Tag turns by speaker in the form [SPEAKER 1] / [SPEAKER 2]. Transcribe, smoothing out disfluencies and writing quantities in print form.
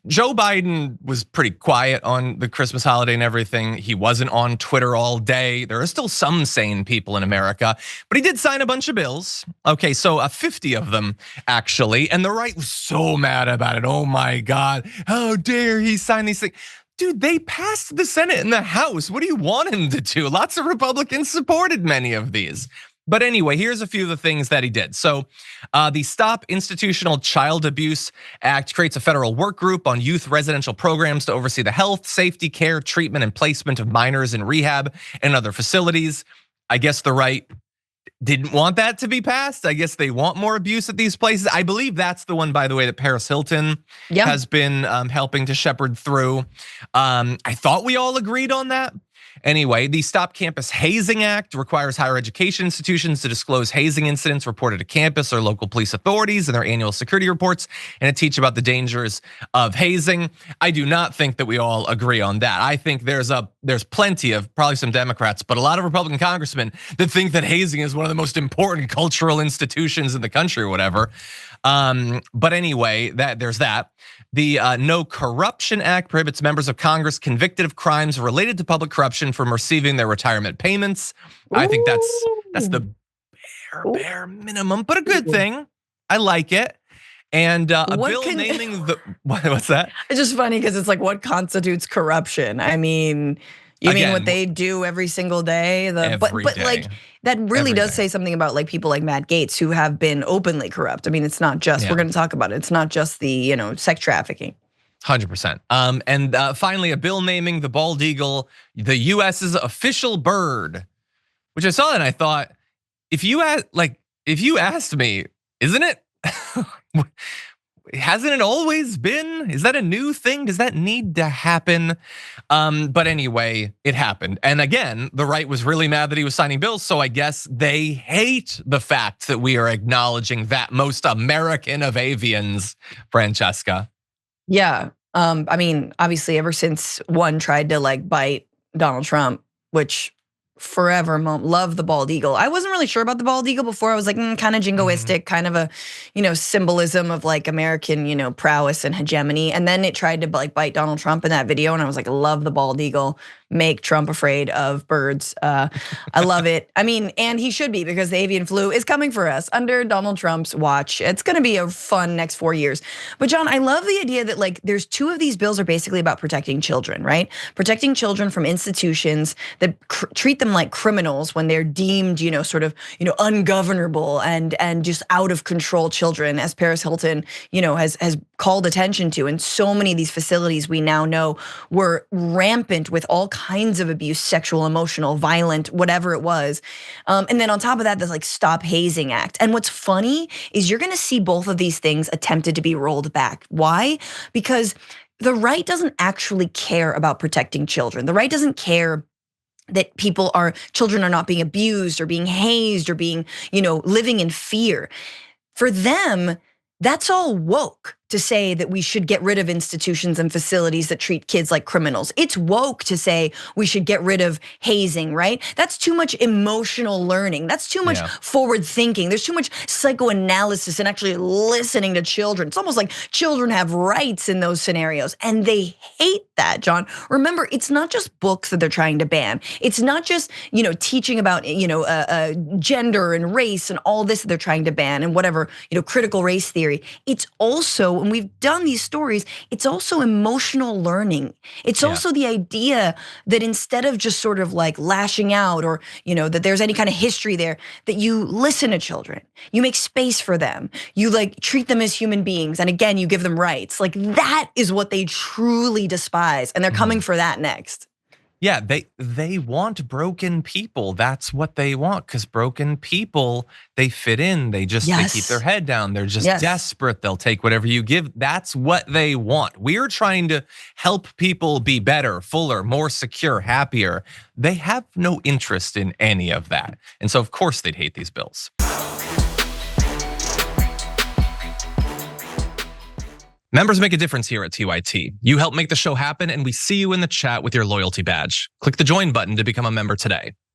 [SPEAKER 1] Joe Biden was pretty quiet on the Christmas holiday and everything. He wasn't on Twitter all day. There are still some sane people in America, but he did sign a bunch of bills. Okay, so 50 of them actually, and the right was so mad about it. Oh my God, how dare he sign these things? Dude, they passed the Senate and the House. What do you want him to do? Lots of Republicans supported many of these. But anyway, here's a few of the things that he did. So the Stop Institutional Child Abuse Act creates a federal work group on youth residential programs to oversee the health, safety, care, treatment, and placement of minors in rehab and other facilities. I guess the right didn't want that to be passed. I guess they want more abuse at these places. I believe that's the one, by the way, that Paris Hilton has been helping to shepherd through. I thought we all agreed on that. Anyway, the Stop Campus Hazing Act requires higher education institutions to disclose hazing incidents reported to campus or local police authorities in their annual security reports and to teach about the dangers of hazing. I do not think that we all agree on that. I think there's plenty of probably some Democrats, but a lot of Republican congressmen that think that hazing is one of the most important cultural institutions in the country or whatever. But anyway, there's that. The No Corruption Act prohibits members of Congress convicted of crimes related to public corruption from receiving their retirement payments. I think that's the bare minimum, but a good thing. I like it. And a bill naming the what's that?
[SPEAKER 2] It's just funny because it's like, what constitutes corruption? I mean, you mean what they do every single day? But like that really does say something about like people like Matt Gaetz who have been openly corrupt. I mean, it's not just we're going to talk about it. It's not just the sex trafficking.
[SPEAKER 1] 100%. And finally, a bill naming the bald eagle the U.S.'s official bird, which I saw and I thought, if you asked me, isn't it? Hasn't it always been? Is that a new thing? Does that need to happen? But anyway, it happened. And again, the right was really mad that he was signing bills. So I guess they hate the fact that we are acknowledging that most American of avians, Francesca.
[SPEAKER 2] Yeah, I mean, obviously ever since one tried to like bite Donald Trump, which forever love the bald eagle. I wasn't really sure about the bald eagle before. I was like, kind of jingoistic, kind of a, symbolism of like American, prowess and hegemony. And then it tried to like bite Donald Trump in that video. And I was like, love the bald eagle. Make Trump afraid of birds. I love it. I mean, and he should be, because the avian flu is coming for us under Donald Trump's watch. It's gonna be a fun next 4 years. But John, I love the idea that like there's two of these bills are basically about protecting children, right? Protecting children from institutions that treat them like criminals when they're deemed, ungovernable and just out of control children, as Paris Hilton, has called attention to. And so many of these facilities we now know were rampant with all kinds of abuse, sexual, emotional, violent, whatever it was. And then on top of that, there's like Stop Hazing Act. And what's funny is you're gonna see both of these things attempted to be rolled back. Why? Because the right doesn't actually care about protecting children. The right doesn't care that children are not being abused or being hazed or being, living in fear. For them, that's all woke to say that we should get rid of institutions and facilities that treat kids like criminals. It's woke to say we should get rid of hazing, right? That's too much emotional learning. That's too much forward thinking. There's too much psychoanalysis and actually listening to children. It's almost like children have rights in those scenarios, and they hate that, John. Remember, it's not just books that they're trying to ban. It's not just, teaching about, gender and race and all this that they're trying to ban and whatever, critical race theory. It's also, when we've done these stories, it's also emotional learning. It's also the idea that instead of just sort of like lashing out or, that there's any kind of history there, that you listen to children, you make space for them, you like treat them as human beings. And again, you give them rights. Like that is what they truly despise. And they're coming for that next.
[SPEAKER 1] Yeah, they want broken people. That's what they want, because broken people, they fit in. They just they keep their head down. They're just desperate. They'll take whatever you give. That's what they want. We're trying to help people be better, fuller, more secure, happier. They have no interest in any of that. And so of course they'd hate these bills. Members make a difference here at TYT. You help make the show happen, and we see you in the chat with your loyalty badge. Click the join button to become a member today.